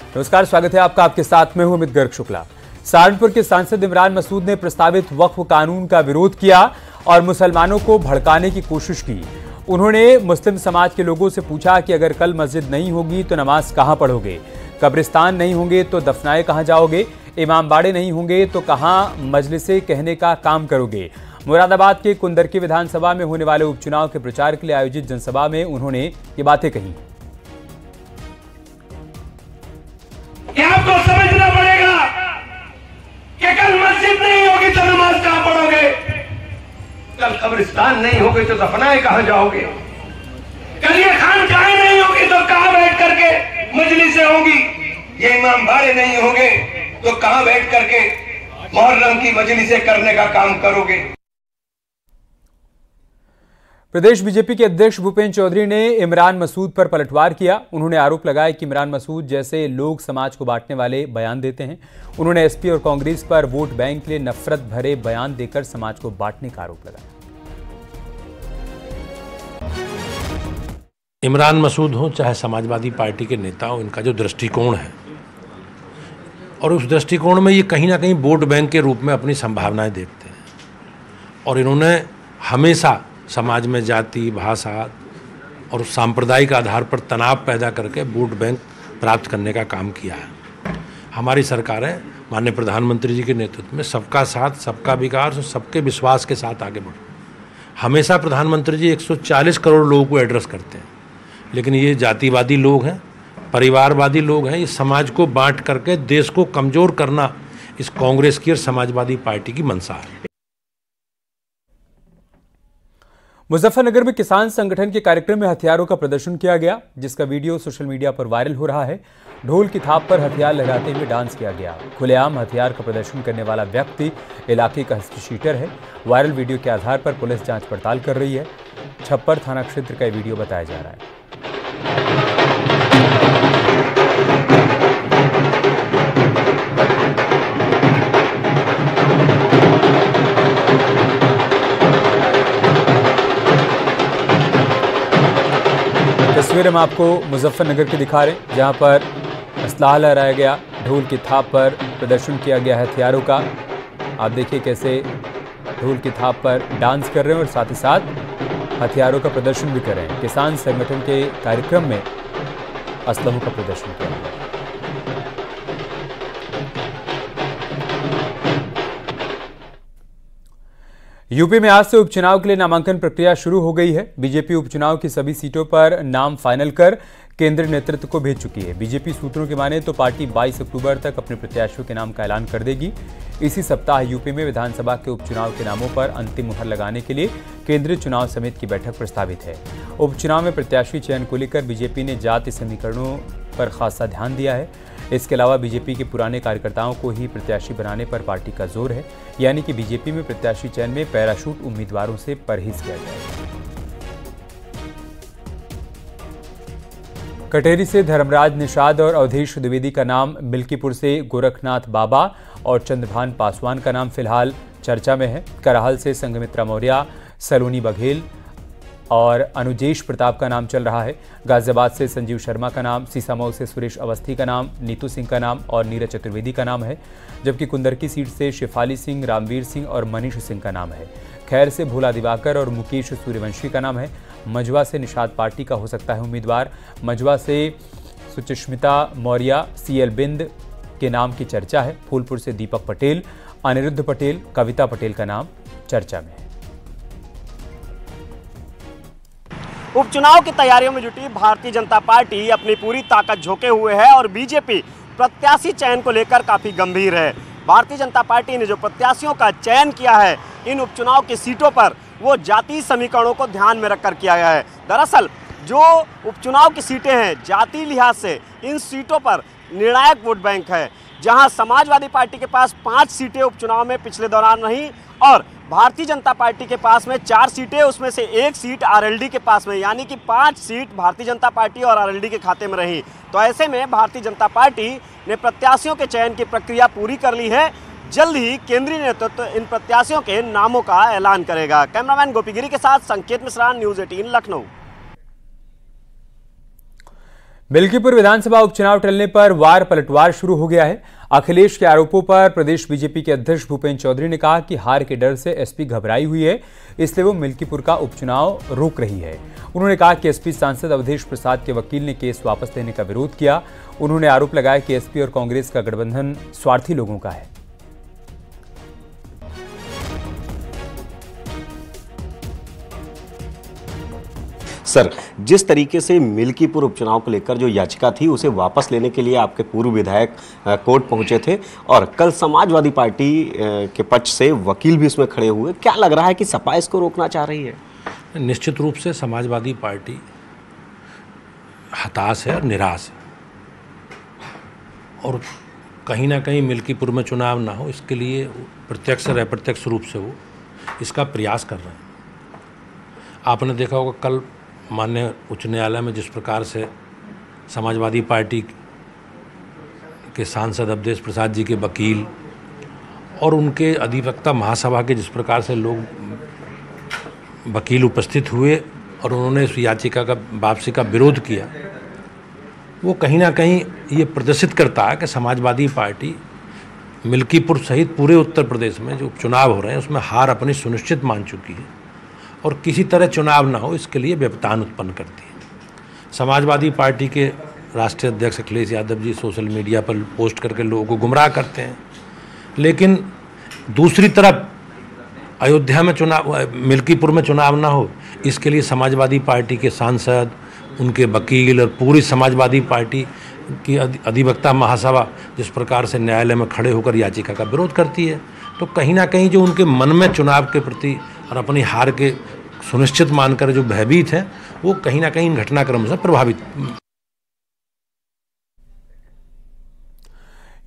नमस्कार, स्वागत है आपका। आपके साथ में हूं अमित गर्ग शुक्ला। सहारनपुर के सांसद इमरान मसूद ने प्रस्तावित वक्फ कानून का विरोध किया और मुसलमानों को भड़काने की कोशिश की। उन्होंने मुस्लिम समाज के लोगों से पूछा कि अगर कल मस्जिद नहीं होगी तो नमाज कहां पढ़ोगे, कब्रिस्तान नहीं होंगे तो दफनाए कहां जाओगे, इमामबाड़े नहीं होंगे तो कहां मजलिसे कहने का काम करोगे। मुरादाबाद के कुंदरकी विधानसभा में होने वाले उपचुनाव के प्रचार के लिए आयोजित जनसभा में उन्होंने ये बातें कही। आपको समझना पड़ेगा कि कल मस्जिद नहीं होगी तो नमाज कहां पढ़ोगे, कल कब्रिस्तान नहीं होगी तो दफनाए कहां जाओगे, कल ये खानकाहें नहीं होगी तो कहां बैठ करके मजलिसें होंगी, ये इमामबाड़े नहीं होंगे तो कहां बैठ करके मुहर्रम की मजलिसें करने का काम करोगे। प्रदेश बीजेपी के अध्यक्ष भूपेंद्र चौधरी ने इमरान मसूद पर पलटवार किया। उन्होंने आरोप लगाया कि इमरान मसूद जैसे लोग समाज को बांटने वाले बयान देते हैं। उन्होंने एसपी और कांग्रेस पर वोट बैंक के लिए नफरत भरे बयान देकर समाज को बांटने का आरोप लगाया। इमरान मसूद हो चाहे समाजवादी पार्टी के नेता हो, इनका जो दृष्टिकोण है और उस दृष्टिकोण में ये कहीं ना कहीं वोट बैंक के रूप में अपनी संभावनाएं देखते हैं और इन्होंने हमेशा समाज में जाति, भाषा और सांप्रदायिक आधार पर तनाव पैदा करके वोट बैंक प्राप्त करने का काम किया है। हमारी सरकारें माननीय प्रधानमंत्री जी के नेतृत्व में सबका साथ, सबका विकास और सबके विश्वास के साथ आगे बढ़े। हमेशा प्रधानमंत्री जी 140 करोड़ लोगों को एड्रेस करते हैं, लेकिन ये जातिवादी लोग हैं, परिवारवादी लोग हैं, ये समाज को बांट करके देश को कमज़ोर करना इस कांग्रेस की और समाजवादी पार्टी की मंशा है। मुजफ्फरनगर में किसान संगठन के कार्यक्रम में हथियारों का प्रदर्शन किया गया, जिसका वीडियो सोशल मीडिया पर वायरल हो रहा है। ढोल की थाप पर हथियार लहराते हुए डांस किया गया। खुलेआम हथियार का प्रदर्शन करने वाला व्यक्ति इलाके का हिस्ट्री शीटर है। वायरल वीडियो के आधार पर पुलिस जांच पड़ताल कर रही है। छप्पर थाना क्षेत्र का वीडियो बताया जा रहा है। तस्वीर हम आपको मुजफ्फरनगर की दिखा रहे हैं, जहां पर असलाह लहराया गया, ढोल की थाप पर प्रदर्शन किया गया है हथियारों का। आप देखिए कैसे ढोल की थाप पर डांस कर रहे हैं और साथ ही साथ हथियारों का प्रदर्शन भी कर रहे हैं। किसान संगठन के कार्यक्रम में असलहों का प्रदर्शन किया गया। यूपी में आज से उपचुनाव के लिए नामांकन प्रक्रिया शुरू हो गई है। बीजेपी उपचुनाव की सभी सीटों पर नाम फाइनल कर केंद्रीय नेतृत्व को भेज चुकी है। बीजेपी सूत्रों की माने तो पार्टी 22 अक्टूबर तक अपने प्रत्याशियों के नाम का ऐलान कर देगी। इसी सप्ताह यूपी में विधानसभा के उपचुनाव के नामों पर अंतिम मुहर लगाने के लिए केंद्रीय चुनाव समिति की बैठक प्रस्तावित है। उपचुनाव में प्रत्याशी चयन को लेकर बीजेपी ने जाति समीकरणों पर खासा ध्यान दिया है। इसके अलावा बीजेपी के पुराने कार्यकर्ताओं को ही प्रत्याशी बनाने पर पार्टी का जोर है, यानी कि बीजेपी में प्रत्याशी चयन में पैराशूट उम्मीदवारों से परहेज किया जाएगा। कटेरी से धर्मराज निषाद और अवधेश द्विवेदी का नाम, मिल्कीपुर से गोरखनाथ बाबा और चंद्रभान पासवान का नाम फिलहाल चर्चा में है। कराहल से संघमित्रा मौर्य, सलोनी बघेल और अनुजेश प्रताप का नाम चल रहा है। गाजियाबाद से संजीव शर्मा का नाम, सीसामऊ से सुरेश अवस्थी का नाम, नीतू सिंह का नाम और नीरज चतुर्वेदी का नाम है। जबकि कुंदरकी सीट से शिफाली सिंह, रामवीर सिंह और मनीष सिंह का नाम है। खैर से भोला दिवाकर और मुकेश सूर्यवंशी का नाम है। मझवा से निषाद पार्टी का हो सकता है उम्मीदवार। मझवा से सुचिस्मिता मौर्य, सीएल बिंद के नाम की चर्चा है। फूलपुर से दीपक पटेल, अनिरुद्ध पटेल, कविता पटेल का नाम चर्चा में है। उपचुनाव की तैयारियों में जुटी भारतीय जनता पार्टी अपनी पूरी ताकत झोंके हुए है और बीजेपी प्रत्याशी चयन को लेकर काफी गंभीर है। भारतीय जनता पार्टी ने जो प्रत्याशियों का चयन किया है इन उपचुनाव की सीटों पर, वो जाति समीकरणों को ध्यान में रखकर किया गया है। दरअसल जो उपचुनाव की सीटें हैं, जाति लिहाज से इन सीटों पर निर्णायक वोट बैंक है। जहां समाजवादी पार्टी के पास 5 सीटें उपचुनाव में पिछले दौरान रहीं और भारतीय जनता पार्टी के पास में 4 सीटें, उसमें से 1 सीट आरएलडी के पास में, यानी कि 5 सीट भारतीय जनता पार्टी और आरएलडी के खाते में रही। तो ऐसे में भारतीय जनता पार्टी ने प्रत्याशियों के चयन की प्रक्रिया पूरी कर ली है। जल्द ही केंद्रीय नेतृत्व इन प्रत्याशियों के नामों का ऐलान करेगा। कैमरामैन गोपीगिरी के साथ संकेत मिश्रा, न्यूज़ 18 लखनऊ। मिल्कीपुर विधानसभा उपचुनाव टलने पर वार पलटवार शुरू हो गया है। अखिलेश के आरोपों पर प्रदेश बीजेपी के अध्यक्ष भूपेंद्र चौधरी ने कहा कि हार के डर से एसपी घबराई हुई है, इसलिए वो मिल्कीपुर का उपचुनाव रोक रही है। उन्होंने कहा कि एसपी सांसद अवधेश प्रसाद के वकील ने केस वापस लेने का विरोध किया। उन्होंने आरोप लगाया कि एसपी और कांग्रेस का गठबंधन स्वार्थी लोगों का है। सर, जिस तरीके से मिल्कीपुर उपचुनाव को लेकर जो याचिका थी उसे वापस लेने के लिए आपके पूर्व विधायक कोर्ट पहुंचे थे और कल समाजवादी पार्टी के पक्ष से वकील भी इसमें खड़े हुए। क्या लग रहा है कि सपा इसको रोकना चाह रही है? निश्चित रूप से समाजवादी पार्टी हताश है और निराश है और कहीं ना कहीं मिल्कीपुर में चुनाव ना हो इसके लिए प्रत्यक्ष और अप्रत्यक्ष रूप से वो इसका प्रयास कर रहे हैं। आपने देखा होगा कल माननीय उच्च न्यायालय में जिस प्रकार से समाजवादी पार्टी के सांसद अवधेश प्रसाद जी के वकील और उनके अधिवक्ता महासभा के जिस प्रकार से लोग वकील उपस्थित हुए और उन्होंने इस याचिका का वापसी का विरोध किया, वो कहीं ना कहीं ये प्रदर्शित करता है कि समाजवादी पार्टी मिल्कीपुर सहित पूरे उत्तर प्रदेश में जो उपचुनाव हो रहे हैं उसमें हार अपनी सुनिश्चित मान चुकी है और किसी तरह चुनाव ना हो इसके लिए व्यवधान उत्पन्न करती है। समाजवादी पार्टी के राष्ट्रीय अध्यक्ष अखिलेश यादव जी सोशल मीडिया पर पोस्ट करके लोगों को गुमराह करते हैं, लेकिन दूसरी तरफ अयोध्या में चुनाव, मिल्कीपुर में चुनाव ना हो इसके लिए समाजवादी पार्टी के सांसद, उनके वकील और पूरी समाजवादी पार्टी की अधिवक्ता महासभा जिस प्रकार से न्यायालय में खड़े होकर याचिका का विरोध करती है, तो कहीं ना कहीं जो उनके मन में चुनाव के प्रति और अपनी हार के सुनिश्चित मानकर जो भयभीत हैं वो कहीं ना कहीं इन घटनाक्रम से प्रभावित।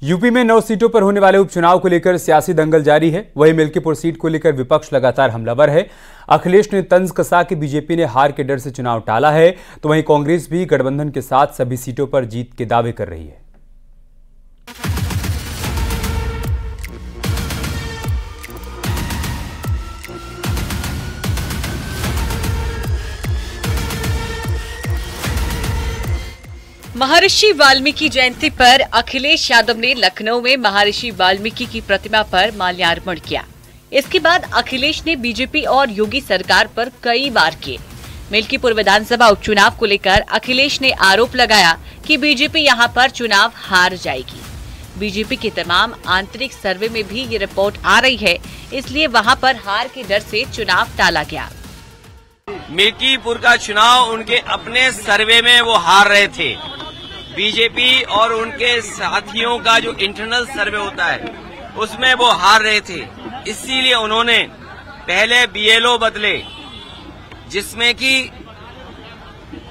यूपी में 9 सीटों पर होने वाले उपचुनाव को लेकर सियासी दंगल जारी है। वहीं मिल्कीपुर सीट को लेकर विपक्ष लगातार हमलावर है। अखिलेश ने तंज कसा कि बीजेपी ने हार के डर से चुनाव टाला है, तो वहीं कांग्रेस भी गठबंधन के साथ सभी सीटों पर जीत के दावे कर रही है। महर्षि वाल्मीकि जयंती पर अखिलेश यादव ने लखनऊ में महर्षि वाल्मीकि की प्रतिमा पर माल्यार्पण किया। इसके बाद अखिलेश ने बीजेपी और योगी सरकार पर कई वार किए। मिल्कीपुर विधानसभा उपचुनाव को लेकर अखिलेश ने आरोप लगाया कि बीजेपी यहां पर चुनाव हार जाएगी। बीजेपी के तमाम आंतरिक सर्वे में भी ये रिपोर्ट आ रही है, इसलिए वहां पर हार के डर से चुनाव टाला गया। मिल्कीपुर का चुनाव उनके अपने सर्वे में वो हार रहे थे। बीजेपी और उनके साथियों का जो इंटरनल सर्वे होता है उसमें वो हार रहे थे, इसीलिए उन्होंने पहले बीएलओ बदले, जिसमें कि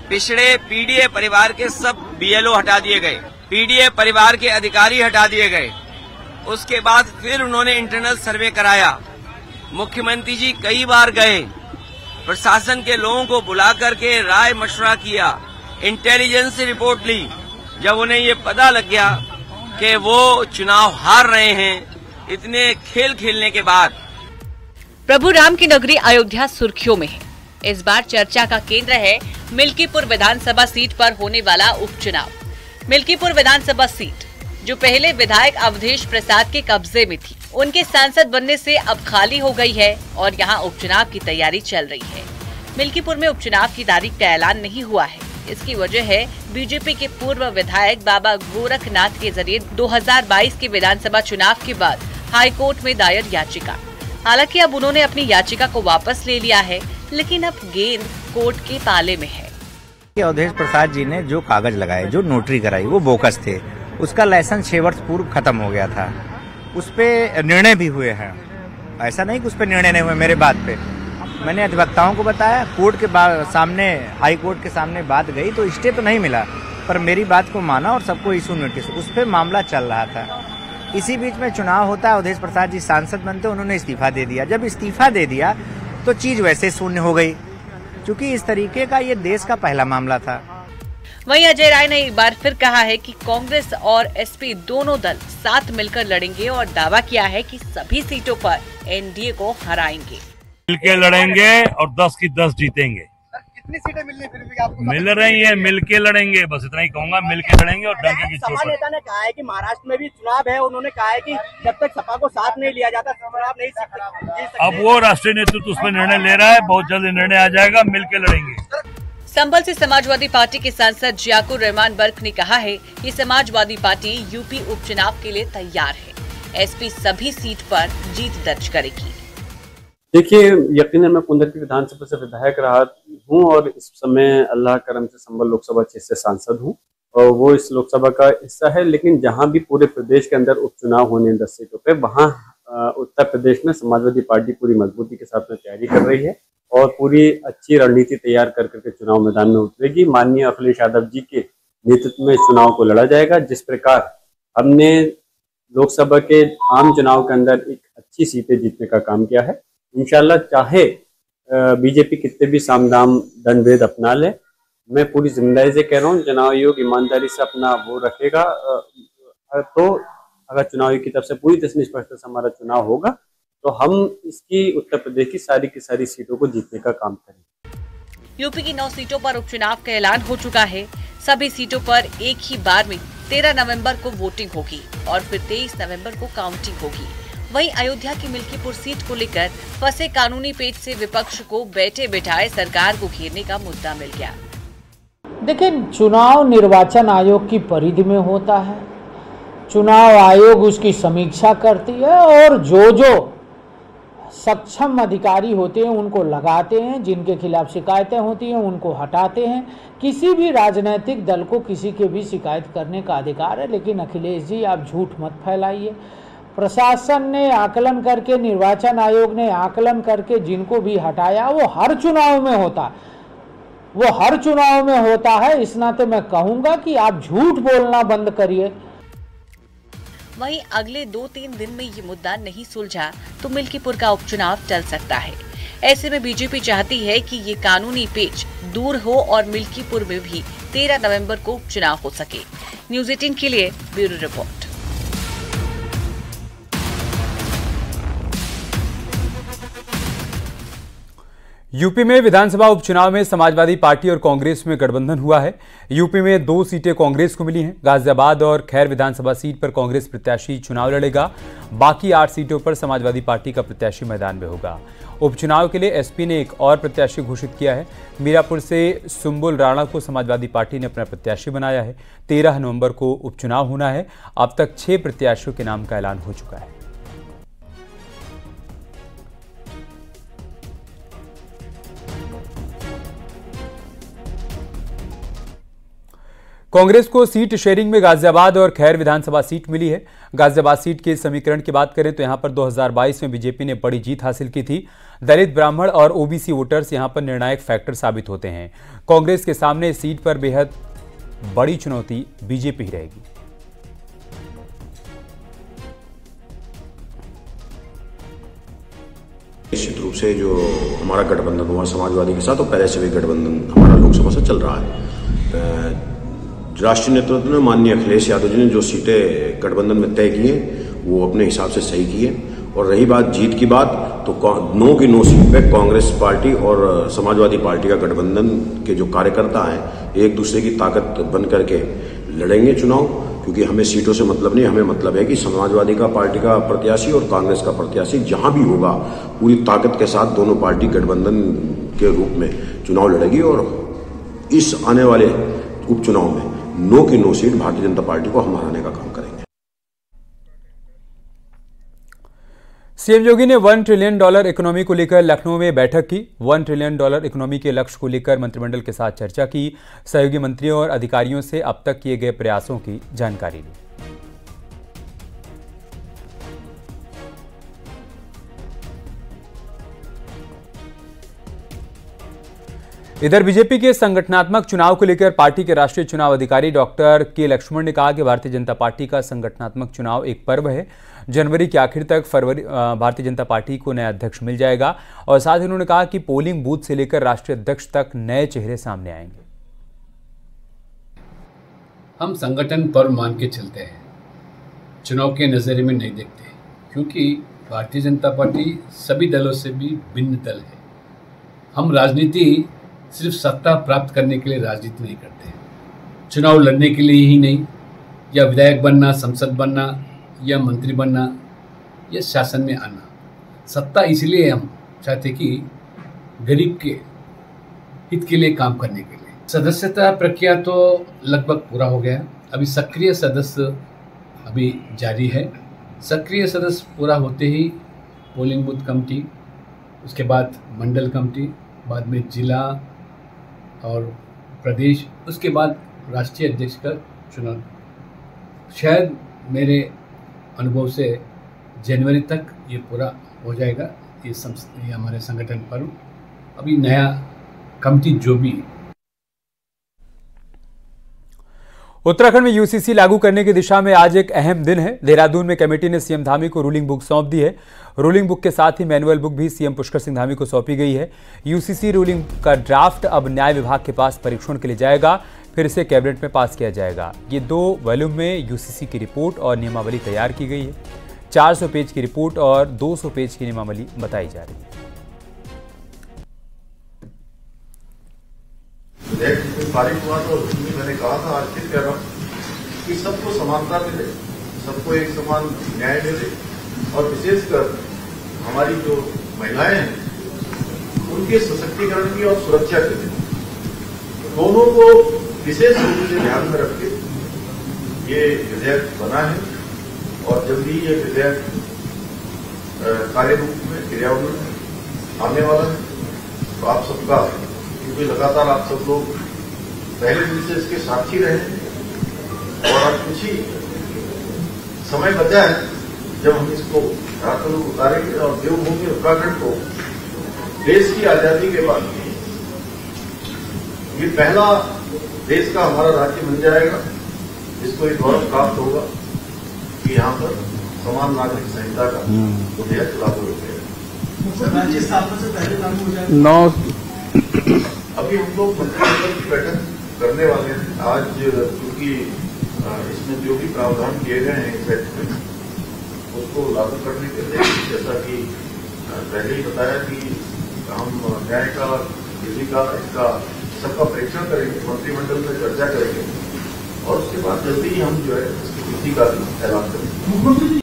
पिछड़े पीडीए परिवार के सब बीएलओ हटा दिए गए, पीडीए परिवार के अधिकारी हटा दिए गए। उसके बाद फिर उन्होंने इंटरनल सर्वे कराया। मुख्यमंत्री जी कई बार गए, प्रशासन के लोगों को बुला करके राय मशवरा किया, इंटेलिजेंस से रिपोर्ट ली। जब उन्हें ये पता लग गया कि वो चुनाव हार रहे हैं, इतने खेल खेलने के बाद प्रभु राम की नगरी अयोध्या सुर्खियों में है। इस बार चर्चा का केंद्र है मिल्कीपुर विधानसभा सीट पर होने वाला उपचुनाव। मिल्कीपुर विधानसभा सीट जो पहले विधायक अवधेश प्रसाद के कब्जे में थी, उनके सांसद बनने से अब खाली हो गई है और यहाँ उपचुनाव की तैयारी चल रही है। मिल्कीपुर में उपचुनाव की तारीख का ऐलान नहीं हुआ है। इसकी वजह है बीजेपी के पूर्व विधायक बाबा गोरखनाथ के जरिए 2022 के विधानसभा चुनाव के बाद हाईकोर्ट में दायर याचिका। हालांकि अब उन्होंने अपनी याचिका को वापस ले लिया है, लेकिन अब गेंद कोर्ट के पाले में है। अवधेश प्रसाद जी ने जो कागज लगाए, जो नोटरी कराई, वो बोकस थे। उसका लाइसेंस 6 वर्ष पूर्व खत्म हो गया था। उस पे निर्णय भी हुए हैं, ऐसा नहीं कि उस पे निर्णय नहीं हुए। मेरे बात पे मैंने अधिवक्ताओं को बताया, कोर्ट के सामने, हाई कोर्ट के सामने बात गई तो स्टे तो नहीं मिला, पर मेरी बात को माना और सबको इशू नोटिस, उस पर मामला चल रहा था। इसी बीच में चुनाव होता है, अवधेश प्रसाद जी सांसद बनते, उन्होंने इस्तीफा दे दिया। जब इस्तीफा दे दिया तो चीज वैसे शून्य हो गई, क्योंकि इस तरीके का ये देश का पहला मामला था। वहीं अजय राय ने एक बार फिर कहा है कि कांग्रेस और एसपी दोनों दल साथ मिलकर लड़ेंगे और दावा किया है कि सभी सीटों पर एनडीए को हराएंगे। मिलकर लड़ेंगे और 10 की 10 जीतेंगे। कितनी सीटें मिलनी फिर भी आपको? मिल रही है, मिल के लड़ेंगे, बस इतना ही कहूंगा, मिल के लड़ेंगे और डंके की चोट सपा पर। नेता ने कहा है कि महाराष्ट्र में भी चुनाव है, उन्होंने कहा है कि जब तक सपा को साथ नहीं लिया जाता चुनाव नहीं जीत सकते। अब वो राष्ट्रीय नेतृत्व उस पर निर्णय ले रहा है, बहुत जल्द निर्णय आ जाएगा, मिल के लड़ेंगे। संभल से समाजवादी पार्टी के सांसद जियाकुर रहमान बर्क ने कहा है कि समाजवादी पार्टी यूपी उपचुनाव के लिए तैयार है। एसपी सभी सीट पर जीत दर्ज करेगी। देखिए, यकीनन मैं पुंडरकी विधानसभा से विधायक रहा हूं और इस समय अल्लाह करम से संभल लोकसभा क्षेत्र से सांसद हूं और वो इस लोकसभा का हिस्सा है। लेकिन जहां भी पूरे प्रदेश के अंदर उपचुनाव होने 10 सीटों पे, वहां उत्तर प्रदेश में समाजवादी पार्टी पूरी मजबूती के साथ में तैयारी कर रही है और पूरी अच्छी रणनीति तैयार कर करके चुनाव मैदान में उतरेगी। माननीय अखिलेश यादव जी के नेतृत्व में चुनाव को लड़ा जाएगा। जिस प्रकार हमने लोकसभा के आम चुनाव के अंदर एक अच्छी सीटें जीतने का काम किया है, इंशाल्लाह चाहे बीजेपी कितने भी सामदाम दंडभेद अपना ले, मैं पूरी जिम्मेदारी से कह रहा हूँ चुनाव आयोग ईमानदारी से अपना वो रखेगा तो अगर चुनाव आयोग की तरफ से पूरी निष्पक्षता से हमारा चुनाव होगा तो हम इसकी उत्तर प्रदेश की सारी सीटों को जीतने का काम करेंगे। यूपी की 9 सीटों पर उपचुनाव का ऐलान हो चुका है। सभी सीटों पर एक ही बार में 13 नवंबर को वोटिंग होगी और फिर 23 नवंबर को काउंटिंग होगी। वहीं अयोध्या की मिल्कीपुर सीट को लेकर फंसे कानूनी पेच से विपक्ष को बैठे बिठाए सरकार को घेरने का मुद्दा मिल गया। देखिए, चुनाव निर्वाचन आयोग की परिधि में होता है। चुनाव आयोग उसकी समीक्षा करती है और जो सक्षम अधिकारी होते हैं उनको लगाते हैं, जिनके खिलाफ शिकायतें होती हैं उनको हटाते हैं। किसी भी राजनीतिक दल को किसी के भी शिकायत करने का अधिकार है, लेकिन अखिलेश जी आप झूठ मत फैलाइए। प्रशासन ने आकलन करके, निर्वाचन आयोग ने आकलन करके जिनको भी हटाया वो हर चुनाव में होता है। इस नाते मैं कहूंगा कि आप झूठ बोलना बंद करिए। वहीं अगले 2-3 दिन में ये मुद्दा नहीं सुलझा तो मिल्कीपुर का उपचुनाव टल सकता है। ऐसे में बीजेपी चाहती है कि ये कानूनी पेच दूर हो और मिल्कीपुर में भी 13 नवंबर को उपचुनाव हो सके। न्यूज़ 18 के लिए ब्यूरो रिपोर्ट। यूपी में विधानसभा उपचुनाव में समाजवादी पार्टी और कांग्रेस में गठबंधन हुआ है। यूपी में 2 सीटें कांग्रेस को मिली हैं। गाजियाबाद और खैर विधानसभा सीट पर कांग्रेस प्रत्याशी चुनाव लड़ेगा। बाकी 8 सीटों पर समाजवादी पार्टी का प्रत्याशी मैदान में होगा। उपचुनाव के लिए एसपी ने एक और प्रत्याशी घोषित किया है। मीरापुर से सुंबुल राणा को समाजवादी पार्टी ने अपना प्रत्याशी बनाया है। 13 नवंबर को उपचुनाव होना है। अब तक 6 प्रत्याशियों के नाम का ऐलान हो चुका है। कांग्रेस को सीट शेयरिंग में गाजियाबाद और खैर विधानसभा सीट मिली है। गाजियाबाद सीट के समीकरण की बात करें तो यहां पर 2022 में बीजेपी ने बड़ी जीत हासिल की थी। दलित, ब्राह्मण और ओबीसी वोटर्स यहां पर निर्णायक फैक्टर साबित होते हैं। कांग्रेस के सामने इस सीट पर बेहद बड़ी चुनौती बीजेपी ही रहेगी। निश्चित रूप से जो हमारा गठबंधन हुआ समाजवादी के साथ, तो पहले से भी गठबंधन हमारा लोकसभा से चल रहा है। राष्ट्रीय नेतृत्व ने माननीय अखिलेश यादव जी ने जो सीटें गठबंधन में तय की हैं वो अपने हिसाब से सही की है। और रही बात जीत की बात, तो 9 की 9 सीट पे कांग्रेस पार्टी और समाजवादी पार्टी का गठबंधन के जो कार्यकर्ता हैं एक दूसरे की ताकत बन करके लड़ेंगे चुनाव, क्योंकि हमें सीटों से मतलब नहीं, हमें मतलब है कि समाजवादी का पार्टी का प्रत्याशी और कांग्रेस का प्रत्याशी जहां भी होगा पूरी ताकत के साथ दोनों पार्टी गठबंधन के रूप में चुनाव लड़ेगी और इस आने वाले उपचुनाव में 9 की 9 सीट भारतीय जनता पार्टी को हम हराने का काम करेंगे। सीएम योगी ने $1 ट्रिलियन इकोनॉमी को लेकर लखनऊ में बैठक की। $1 ट्रिलियन इकोनॉमी के लक्ष्य को लेकर मंत्रिमंडल के साथ चर्चा की। सहयोगी मंत्रियों और अधिकारियों से अब तक किए गए प्रयासों की जानकारी ली। इधर बीजेपी के संगठनात्मक चुनाव को लेकर पार्टी के राष्ट्रीय चुनाव अधिकारी डॉक्टर के लक्ष्मण ने कहा कि भारतीय जनता पार्टी का संगठनात्मक चुनाव एक पर्व है। जनवरी के आखिर तक भारतीय जनता पार्टी को नया अध्यक्ष मिल जाएगा और साथ ही उन्होंने कहा कि पोलिंग बूथ से लेकर राष्ट्रीय अध्यक्ष तक नए चेहरे सामने आएंगे। हम संगठन पर्व मान के चलते हैं, चुनाव के नज़रिए में नहीं देखते, क्योंकि भारतीय जनता पार्टी सभी दलों से भी भिन्न दल है। हम राजनीति सिर्फ सत्ता प्राप्त करने के लिए राजनीति नहीं करते हैं। चुनाव लड़ने के लिए ही नहीं, या विधायक बनना, संसद बनना, या मंत्री बनना, या शासन में आना। सत्ता इसलिए हम चाहते कि गरीब के हित के लिए काम करने के लिए। सदस्यता प्रक्रिया तो लगभग पूरा हो गया। अभी सक्रिय सदस्य अभी जारी है। सक्रिय सदस्य पूरा होते ही पोलिंग बूथ कमेटी, उसके बाद मंडल कमेटी, बाद में जिला और प्रदेश, उसके बाद राष्ट्रीय अध्यक्ष का चुनाव। शायद मेरे अनुभव से जनवरी तक ये पूरा हो जाएगा। ये हमारे संगठन पर अभी नया कमेटी जो भी। उत्तराखंड में यूसीसी लागू करने की दिशा में आज एक अहम दिन है। देहरादून में कमेटी ने सीएम धामी को रूलिंग बुक सौंप दी है। रूलिंग बुक के साथ ही मैनुअल बुक भी सीएम पुष्कर सिंह धामी को सौंपी गई है। यूसीसी रूलिंग का ड्राफ्ट अब न्याय विभाग के पास परीक्षण के लिए जाएगा, फिर इसे कैबिनेट में पास किया जाएगा। ये 2 वॉल्यूम में यूसीसी की रिपोर्ट और नियमावली तैयार की गई है। 400 पेज की रिपोर्ट और 200 पेज की नियमावली बताई जा रही है। पारित हुआ तो मैंने कहा था, आज फिर कह रहा हूं कि सबको समानता मिले, सबको एक समान न्याय मिले, और विशेषकर हमारी जो महिलाएं हैं उनके सशक्तिकरण की और सुरक्षा के लिए दोनों को विशेष रूप से ध्यान में रख के ये विधेयक बना है। और जल्द ही ये विधेयक कार्य रूप में क्रियान्वयन में आने वाला है। तो आप सबका, क्योंकि लगातार आप सब लोग पहले दिन से इसके साक्षी रहे और अब कुछ ही समय बचा है जब हम इसको रातों उतारेंगे और देवभूमि उत्तराखंड को देश की आजादी के बाद ये पहला देश का हमारा राज्य बन जाएगा जिसको एक गौरव प्राप्त होगा कि यहाँ पर समान नागरिक संहिता का विधेयक लागू हो जाएगा। राज्य स्थापना से पहले लागू हो जाएगा। अभी हम लोग मंत्रिमंडल की बैठक करने वाले हैं आज, क्योंकि इसमें जो भी प्रावधान किए गए हैं इस एक्ट में उसको लागू करने के लिए, जैसा कि पहले ही बताया कि हम न्याय का, विधि का, इसका सबका परीक्षण करेंगे, मंत्रिमंडल में चर्चा करेंगे और उसके बाद जल्दी ही हम जो है इसकी विधि का ऐलान करेंगे।